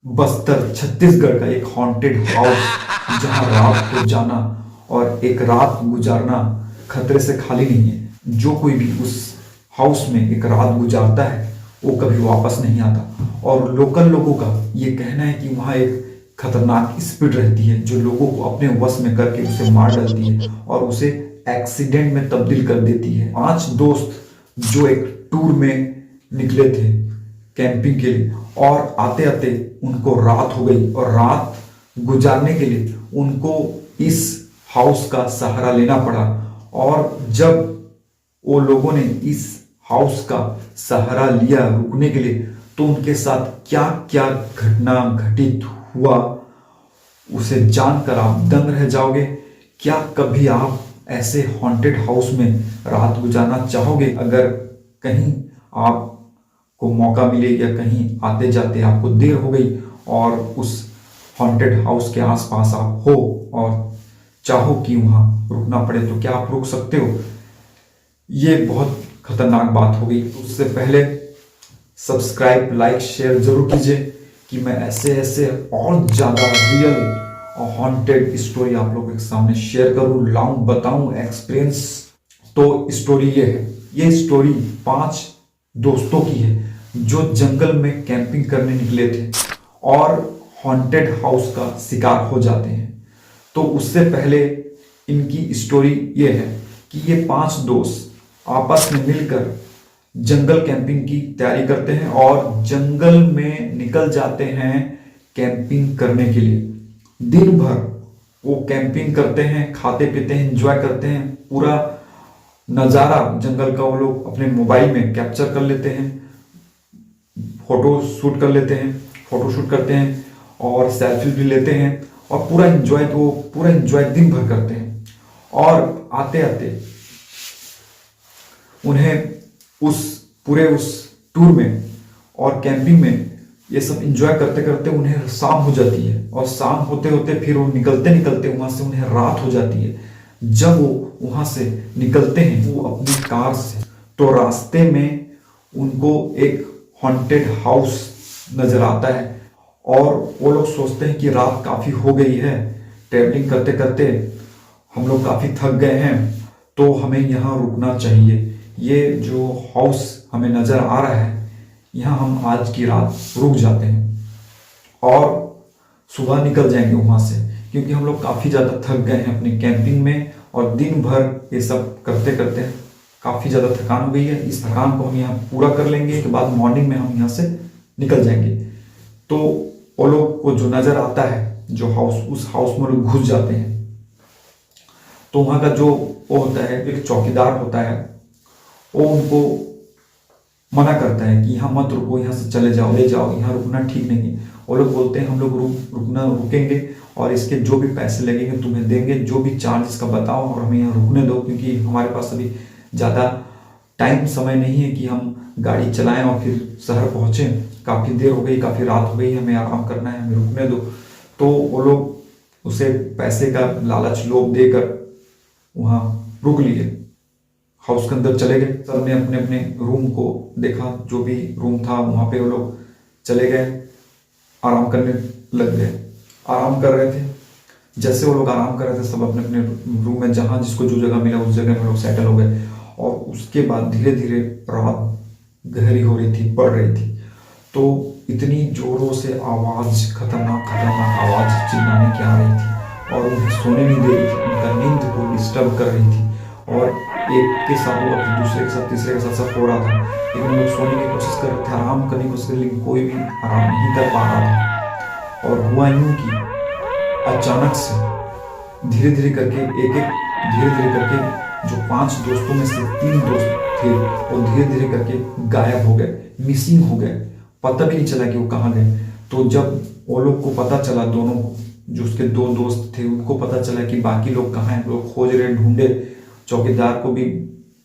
बस्तर छत्तीसगढ़ का एक haunted house जहां रात को जाना और एक रात गुजारना खतरे से खाली नहीं है। जो कोई भी उस हाउस में एक रात गुजारता है वो कभी वापस नहीं आता। और लोकल लोगों का ये कहना है कि वहाँ एक खतरनाक स्पीड रहती है जो लोगों को अपने वश में करके उसे मार डालती है और उसे एक्सीडेंट में तब्दील कर देती है। 5 दोस्त जो एक टूर में निकले थे कैंपिंग के लिए, और आते आते उनको रात हो गई और रात गुजारने के लिए उनको इस हाउस का सहारा लेना पड़ा। और जब वो लोगों ने इस हाउस का सहारा लिया रुकने के लिए, तो उनके साथ क्या क्या घटना घटित हुआ उसे जानकर आप दंग रह जाओगे। क्या कभी आप ऐसे हॉन्टेड हाउस में रात गुजारना चाहोगे? अगर कहीं आपको मौका मिले या कहीं आते जाते आपको देर हो गई और उस हॉन्टेड हाउस के आसपास आप हो और चाहो कि वहां रुकना पड़े, तो क्या आप रुक सकते हो? ये बहुत खतरनाक बात हो गई। उससे पहले सब्सक्राइब लाइक शेयर जरूर कीजिए कि मैं ऐसे ऐसे और ज़्यादा रियल और हॉन्टेड स्टोरी आप लोगों के सामने शेयर करूं, लाऊं, बताऊं एक्सपीरियंस। तो स्टोरी ये है, ये स्टोरी 5 दोस्तों की है जो जंगल में कैंपिंग करने निकले थे और हॉन्टेड हाउस का शिकार हो जाते हैं। तो उससे पहले इनकी स्टोरी ये है कि ये 5 दोस्त आपस में मिलकर जंगल कैंपिंग की तैयारी करते हैं और जंगल में निकल जाते हैं कैंपिंग करने के लिए। दिन भर वो कैंपिंग करते हैं, खाते पीते हैं, एंजॉय करते हैं। पूरा नज़ारा जंगल का वो लोग अपने मोबाइल में कैप्चर कर लेते हैं, फोटो शूट कर लेते हैं, फोटो शूट करते हैं और सेल्फी भी लेते हैं और पूरा एंजॉय दिन भर करते हैं। और आते आते उन्हें उस टूर में और कैंपिंग में ये सब एंजॉय करते करते उन्हें शाम हो जाती है और शाम होते होते फिर वो निकलते निकलते वहां से उन्हें रात हो जाती है। जब वो वहां से निकलते हैं वो अपनी कार से, तो रास्ते में उनको एक हॉन्टेड हाउस नजर आता है और वो लोग सोचते हैं कि रात काफी हो गई है, ट्रैवलिंग करते करते हम लोग काफी थक गए हैं, तो हमें यहाँ रुकना चाहिए। ये जो हाउस हमें नजर आ रहा है यहाँ हम आज की रात रुक जाते हैं और सुबह निकल जाएंगे वहां से, क्योंकि हम लोग काफी ज्यादा थक गए हैं अपनी कैंपिंग में और दिन भर ये सब करते करते काफी ज्यादा थकान हो गई है। इस थकान को हम यहाँ पूरा कर लेंगे, उसके बाद मॉर्निंग में हम यहाँ से निकल जाएंगे। तो वो लोग को जो नजर आता है जो हाउस, उस हाउस में लोग घुस जाते हैं। तो वहां का जो वो होता है, एक चौकीदार होता है, वो उनको मना करता है कि यहाँ मत रुको, यहाँ से चले जाओ, ले जाओ, यहाँ रुकना ठीक नहीं है। वो लोग बोलते हैं हम लोग रुकेंगे और इसके जो भी पैसे लगेंगे तुम्हें देंगे, जो भी चार्ज इसका बताओ और हमें यहाँ रुकने दो, क्योंकि हमारे पास अभी ज़्यादा समय नहीं है कि हम गाड़ी चलाएं और फिर शहर पहुँचे। काफ़ी देर हो गई, काफ़ी रात हो गई, हमें आराम करना है, हमें रुकने दो। तो वो लोग उसे पैसे का लालच लोभ देकर वहाँ रुक लिए, हाउस के अंदर चले गए। सबने अपने अपने रूम को देखा, जो भी रूम था वहां पे वो लोग चले गए, आराम करने लग गए। आराम कर रहे थे, जैसे वो लोग आराम कर रहे थे सब अपने अपने रूम में, जहां जिसको जो जगह मिला उस जगह में लोग सेटल हो गए। और उसके बाद धीरे धीरे रात गहरी हो रही थी, बढ़ रही थी। तो इतनी जोरों से आवाज, खतरनाक खतरनाक आवाज चिल्लाने की आ रही थी और उन्हें सोने नहीं दे रही थी, उनका नींद को डिस्टर्ब कर रही थी। और एक के साथ हुआ, फिर दूसरे के साथ, तीसरे के साथ सब हो रहा था। लेकिन लोग सोने की कोशिश कर रहे थे, आराम करने की कोशिश कर रहे, लेकिन कोई भी आराम नहीं कर पा रहा था। और हुआ यूं कि अचानक से धीरे धीरे करके धीरे धीरे करके जो 5 दोस्तों में से 3 दोस्त थे वो धीरे धीरे करके गायब हो गए, मिसिंग हो गए। पता भी नहीं चला कि वो कहाँ गए। तो जब वो लोग को पता चला, दोनों को, जो उसके 2 दोस्त थे उनको पता चला कि बाकी लोग कहाँ हैं, लोग खोज रहे, ढूंढे, चौकीदार को भी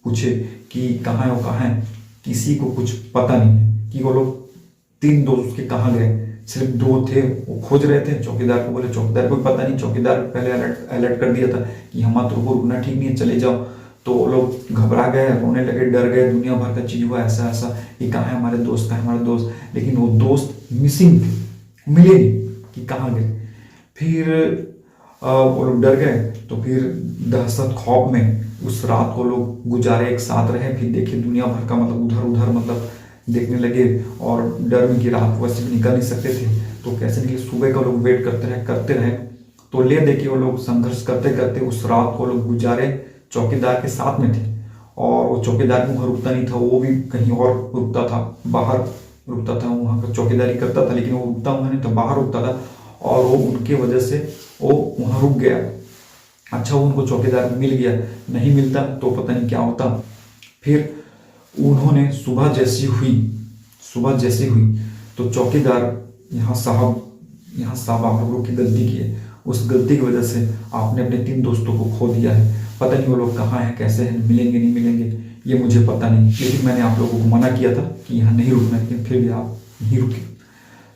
पूछे कि कहाँ है वो, कहाँ है, किसी को कुछ पता नहीं है कि वो लोग 3 दोस्त उसके कहाँ गए। सिर्फ 2 थे, वो खोज रहे थे, चौकीदार को बोले, चौकीदार को भी पता नहीं। चौकीदार पहले अलर्ट कर दिया था कि हम मत रुको, रुकना ठीक नहीं है, चले जाओ। तो वो लोग घबरा गए, रोने लगे, डर गए, दुनिया भर का चीज हुआ, ऐसा ऐसा, ये कहाँ है हमारे दोस्त, कहाँ है हमारे दोस्त। लेकिन वो दोस्त मिसिंग थे, मिले नहीं कि कहाँ गए। फिर वो लोग डर गए, तो फिर दहशत खौफ में उस रात को लोग गुजारे, एक साथ रहे। फिर देखिए दुनिया भर का मतलब उधर उधर मतलब देखने लगे, और डर में कि रात वैसे भी निकल नहीं सकते थे, तो कैसे निकले। सुबह का लोग वेट करते रहे। तो ले देखिए वो लोग संघर्ष करते करते उस रात को लोग गुजारे, चौकीदार के साथ में थे। और वो चौकीदार भी वहाँ रुकता नहीं था, वो भी कहीं और रुकता था, बाहर रुकता था, वहाँ का चौकीदारी करता था, लेकिन वो रुकता वहाँ नहीं था, बाहर रुकता था। और वो उनकी वजह से वो वहाँ रुक गया। अच्छा, वो उनको चौकीदार मिल गया, नहीं मिलता तो पता नहीं क्या होता। फिर उन्होंने सुबह जैसी हुई तो चौकीदार, यहाँ साहब आप लोगों की गलती की है, उस गलती की वजह से आपने अपने 3 दोस्तों को खो दिया है। पता नहीं वो लोग कहाँ हैं, कैसे हैं, मिलेंगे नहीं मिलेंगे ये मुझे पता नहीं, लेकिन मैंने आप लोगों को मना किया था कि यहाँ नहीं रुकना, लेकिन फिर भी आप नहीं रुके।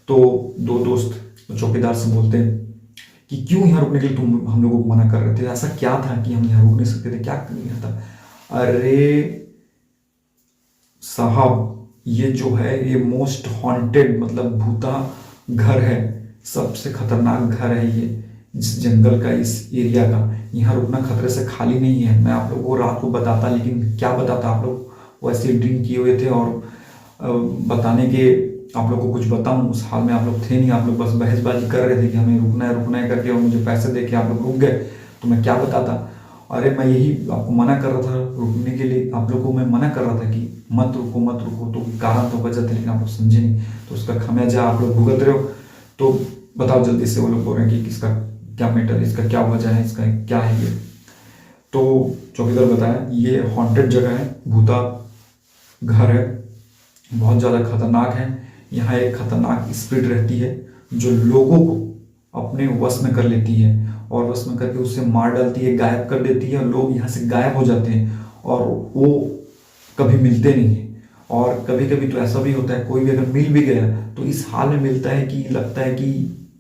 तो 2 दोस्त चौकीदार से बोलते हैं कि क्यों यहाँ रुकने के लिए तुम हम लोगों को मना कर रहे थे, ऐसा क्या था कि हम यहाँ रुक नहीं सकते थे, क्या किया था। अरे साहब, ये जो है ये मोस्ट हॉन्टेड मतलब भूता घर है, सबसे खतरनाक घर है ये इस जंगल का, इस एरिया का। यहाँ रुकना खतरे से खाली नहीं है। मैं आप लोगों को रात को बताता, लेकिन क्या बताता, आप लोग वैसे ड्रिंक किए हुए थे, और बताने के आप लोग को कुछ बताऊं उस हाल में आप लोग थे नहीं। आप लोग बस बहसबाजी कर रहे थे कि हमें रुकना है करके, और मुझे पैसे दे के आप लोग रुक गए, तो मैं क्या बताता। अरे मैं यही आपको मना कर रहा था रुकने के लिए, आप लोगों को मैं मना कर रहा था कि मत रुको, तो कारण तो वजह थे, लेकिन आप लोग समझे नहीं, तो उसका खामियाजा आप लोग भुगत रहे हो। तो बताओ जल्दी से। वो लोग बोल रहे हैं कि इसका क्या मैटर, इसका क्या वजह है, इसका क्या है ये। तो चौकीदार बताया ये हॉन्टेड जगह है, भूता घर है, बहुत ज़्यादा खतरनाक है। यहाँ एक खतरनाक स्पिरिट रहती है जो लोगों को अपने वश में कर लेती है, और वश में करके उससे मार डालती है, गायब कर देती है, और लोग यहाँ से गायब हो जाते हैं, और वो कभी मिलते नहीं हैं। और कभी कभी तो ऐसा भी होता है, कोई भी अगर मिल भी गया तो इस हाल में मिलता है कि लगता है कि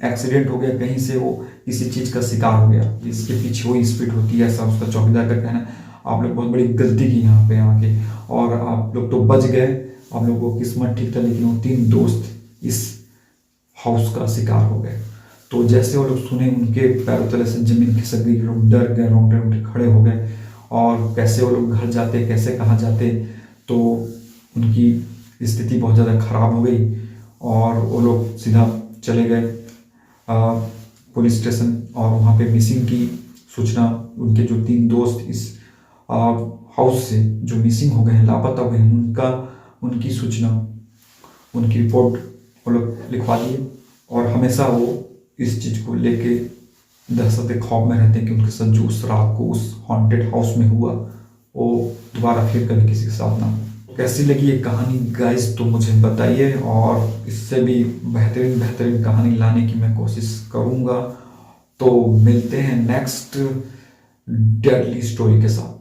एक्सीडेंट हो गया, कहीं से वो किसी चीज़ का शिकार हो गया, इसके पीछे वो स्पिरिट होती है, ऐसा उसका चौकीदार का कहना है। आप लोग बहुत बड़ी गलती की यहाँ पे आके, और आप लोग तो बच गए, आप लोगों को किस्मत ठीक था, लेकिन वो 3 दोस्त इस हाउस का शिकार हो गए। तो जैसे वो लोग सुने, उनके पैरों तले से जमीन खिसक गई, लोग डर गए, रोंगटे रोंगटे खड़े हो गए। और कैसे वो लोग घर जाते, कैसे कहाँ जाते, तो उनकी स्थिति बहुत ज़्यादा खराब हो गई, और वो लोग सीधा चले गए पुलिस स्टेशन। और वहाँ पे मिसिंग की सूचना, उनके जो 3 दोस्त इस हाउस से जो मिसिंग हो गए हैं, लापता हुए हैं, उनकी सूचना, उनकी रिपोर्ट वो लोग लिखवा दिए। और हमेशा वो इस चीज़ को लेके दहशत खौफ में रहते हैं कि उनके साथ जो उस रात को उस हॉन्टेड हाउस में हुआ वो दोबारा फिर कभी किसी के साथ ना हो। कैसी लगी ये कहानी गाइस, तो मुझे बताइए, और इससे भी बेहतरीन कहानी लाने की मैं कोशिश करूँगा। तो मिलते हैं नेक्स्ट डेडली स्टोरी के साथ।